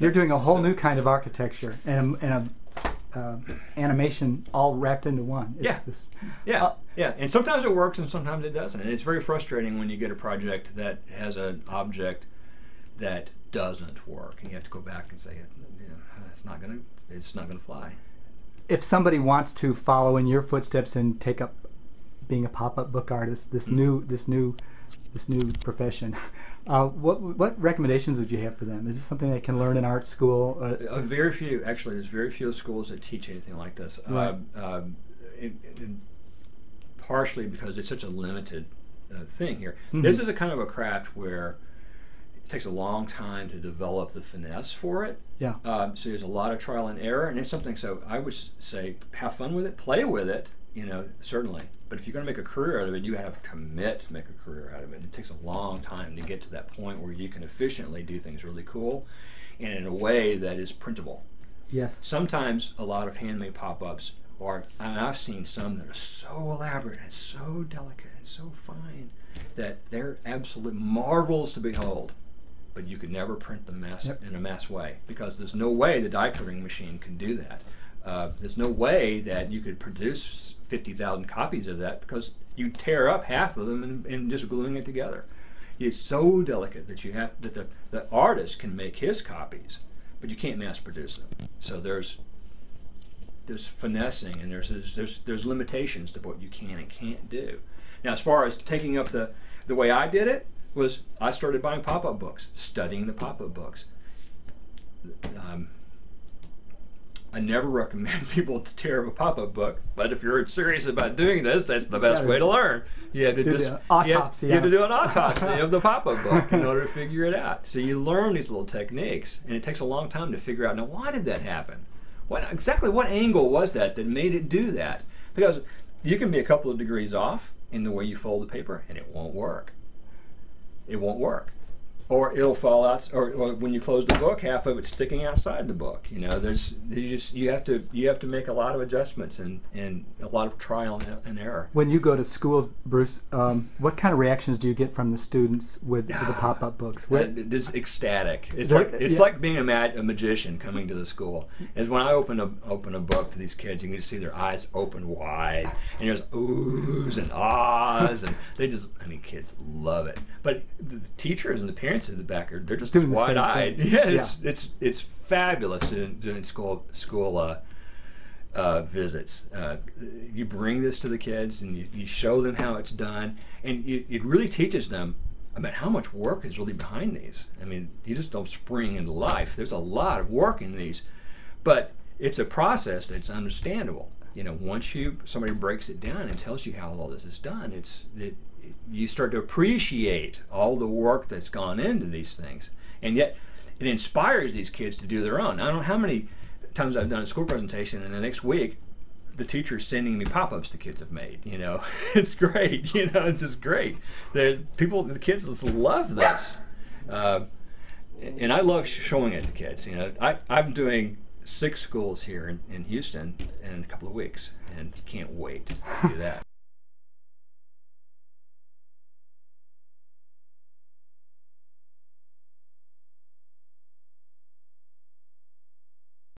You're doing a whole new kind of architecture and animation all wrapped into one. Yeah, and sometimes it works and sometimes it doesn't. And it's very frustrating when you get a project that has an object that doesn't work, and you have to go back and say, it's not gonna fly. If somebody wants to follow in your footsteps and take up being a pop-up book artist, this new profession, what recommendations would you have for them? Is this something they can learn in art school? Very few, actually. There's very few schools that teach anything like this. Right. Partially because it's such a limited thing here. Mm-hmm. This is a kind of a craft where it takes a long time to develop the finesse for it. Yeah. So there's a lot of trial and error, and it's something. So I would say, have fun with it, play with it. Certainly. But if you're going to make a career out of it, you have to commit to make a career out of it. It takes a long time to get to that point where you can efficiently do things really cool, and in a way that is printable. Yes. Sometimes a lot of handmade pop-ups are, and I've seen some that are so elaborate and so delicate and so fine that they're absolute marvels to behold. But you could never print them in a mass way, because there's no way the die cutting machine can do that. There's no way that you could produce 50,000 copies of that, because you tear up half of them and just gluing it together. It's so delicate that you have that the artist can make his copies, but you can't mass produce them. So there's finessing, and there's limitations to what you can and can't do. Now, as far as taking up the way I did it was, I started buying pop-up books, studying the pop-up books. I never recommend people to tear up a pop-up book, but if you're serious about doing this, that's the best way to learn. You have to do an autopsy. You have to do an autopsy of the pop-up book in order to figure it out. So you learn these little techniques, and it takes a long time to figure out, now, why did that happen? Exactly what angle was that made it do that? Because you can be a couple of degrees off in the way you fold the paper, and it won't work. It won't work. Or it'll fall out, or when you close the book, half of it's sticking outside the book. You have to make a lot of adjustments and a lot of trial and error. When you go to schools, Bruce, what kind of reactions do you get from the students with the pop-up books? It's ecstatic. It's like being a magician coming to the school. As when I open a book to these kids, you can just see their eyes open wide, and there's oohs and ahs, and kids love it. But the teachers and the parents in the back they're just wide-eyed. It's fabulous doing school visits. You bring this to the kids and you show them how it's done, and it really teaches them about how much work is really behind these. I mean, you just don't spring into life. There's a lot of work in these, but it's a process that's understandable. Once somebody breaks it down and tells you how all this is done, you start to appreciate all the work that's gone into these things, and yet it inspires these kids to do their own. I don't know how many times I've done a school presentation, and the next week the teacher's sending me pop-ups the kids have made. It's great. It's just great. The kids just love this, and I love showing it to kids. I'm doing 6 schools here in Houston in a couple of weeks, and can't wait to do that.